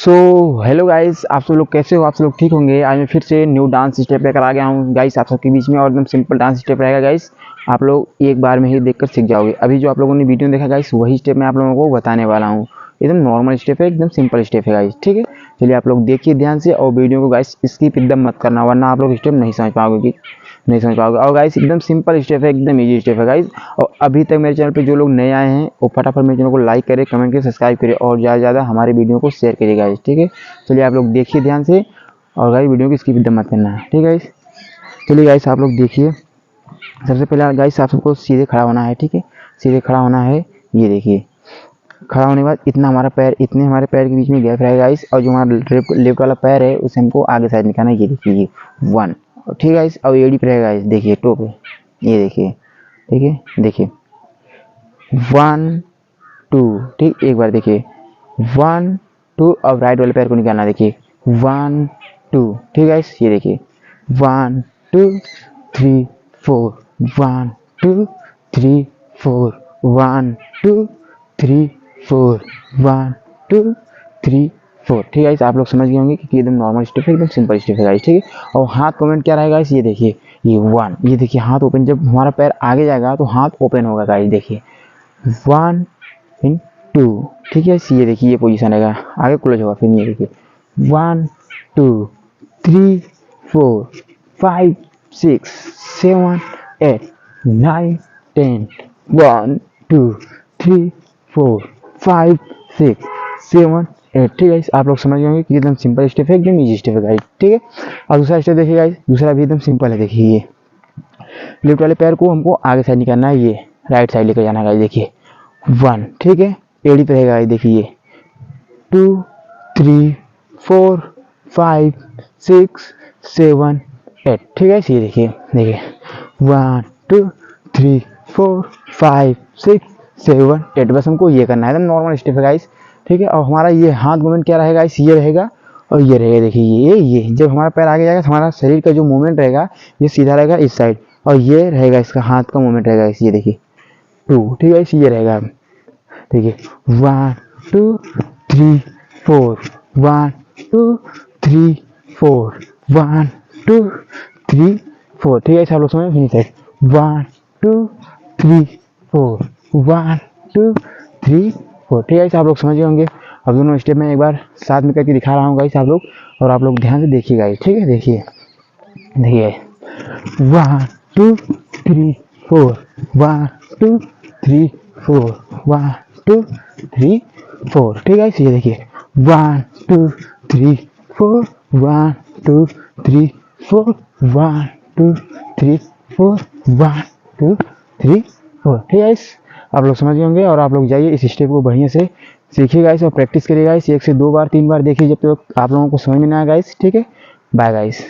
So hello guys, आप सब लोग कैसे हो? आप सब लोग ठीक होंगे। आज मैं फिर से न्यू डांस स्टेप लेकर आ गया हूँ गाइस आप सबके बीच में, और एकदम सिंपल डांस स्टेप रहेगा गाइस। आप लोग एक बार में ही देखकर सीख जाओगे। अभी जो आप लोगों ने वीडियो देखा गाइस, वही स्टेप मैं आप लोगों को बताने वाला हूँ। एकदम नॉर्मल स्टेप है, एकदम सिंपल स्टेप है गाइस, ठीक है। चलिए आप लोग देखिए ध्यान से, और वीडियो को गाइस स्किप एकदम मत करना, वरना आप लोग स्टेप नहीं समझ पाओगे। और गाइस एकदम सिंपल स्टेप है, एकदम इजी स्टेप है गाइस। और अभी तक मेरे चैनल पे जो लोग नए आए हैं वो फटाफट मेरे चैनल को लाइक करें, कमेंट करें, सब्सक्राइब करें, और ज़्यादा से ज़्यादा हमारे वीडियो को शेयर करिए गाइस, ठीक है। चलिए आप लोग देखिए ध्यान से, और गाइस वीडियो की स्किप एकदम मत करना है, ठीक है गाइस। चलिए गाइस आप लोग देखिए, सबसे पहले गाइस आप सबको सीधे खड़ा होना है, ठीक है। सीधे खड़ा होना है, ये देखिए। खड़ा होने के बाद इतना हमारे पैर के बीच में गैप रहेगा गाइस, और जो हमारा लेफ्ट वाला पैर है उसे हमको आगे साइड निकालना है, ये देखिए 1, ठीक है गाइस। और एड़ी पे रहेगा गाइस, देखिए टो पे, ये देखिए, ठीक है। देखिए 1 2, ठीक। एक बार देखिए 1 2, अब राइट वाले पैर को निकालना, देखिए 1 2, ठीक है। ये देखिए 1 2 3 4, 1 2 3 4, 1 2 3 4, 1 2 3 4, ठीक है। आप लोग समझ गए होंगे कि एकदम नॉर्मल स्टेप है, एकदम सिंपल स्टेप है गाइस, ठीक है। और हाथ मूवमेंट क्या रहेगा गाइस, ये देखिए, ये 1, ये देखिए हाथ ओपन। जब हमारा पैर आगे जाएगा तो हाथ ओपन होगा गाइस, देखिए 1 फिर 2, ठीक है। ये देखिए ये पोजीशन रहेगा, आगे क्लोज होगा, फिर ये देखिए 1 2 3 4 5 6 7 8 9 10, 1 2 3 4 5 6 7 8, ठीक है। आप लोग समझ गए होंगे कि एकदम सिंपल स्टेप है, एकदम इजी स्टेप है गाइस, ठीक है। और दूसरा स्टेप देखिए गाइस, दूसरा भी एकदम सिंपल है। देखिए ये लेफ्ट वाले पैर को हमको आगे साइड निकालना है, ये राइट साइड लेकर जाना है गाइस, देखिए 1, ठीक है। एड़ी पे रहेगा, देखिए 2 3 4 5 6 7 8, ठीक है। ये देखिए 1 2 3 4 5 6 7 8, बस हमको ये करना है, एकदम नॉर्मल स्टेप है गाइस, ठीक है। और हमारा ये हाथ मूवमेंट क्या रहेगा गाइस, ये रहेगा और ये रहेगा, देखिए ये जब हमारा पैर आगे जाएगा तो हमारा शरीर का जो मूवमेंट रहेगा ये सीधा रहेगा इस साइड, और ये रहेगा इसका हाथ का मूवमेंट रहेगा इस, ये देखिए 2, ठीक है। ये रहेगा, देखिए 1 2 3 4, 1 2 3 4, 1 2 3 4, ठीक है। आप लोग समझ फिनिश है, 1 2 3 4, 1 2 3 4, ठीक है। आप लोग समझ गए होंगे। अब दोनों स्टेप में एक बार साथ में करके दिखा रहा हूँ गाइस आप लोग, और आप लोग ध्यान से देखिए गाइस, ठीक है। देखिए 1 2 3 4, 1 2 3 4, 1 2 3 4, ठीक है। ये देखिए 1 2 3 4, 1 2 3 4, 1 2 3 4, 1 2 3 4, ठीक है। आप लोग समझ गए होंगे। और आप लोग जाइए इस स्टेप को बढ़िया से सीखिए गाइस, और प्रैक्टिस करिए गाइस, 1 से 2 बार 3 बार देखिए, जब तक आप लोगों को समझ में ना आए गाइस, ठीक है। Bye guys.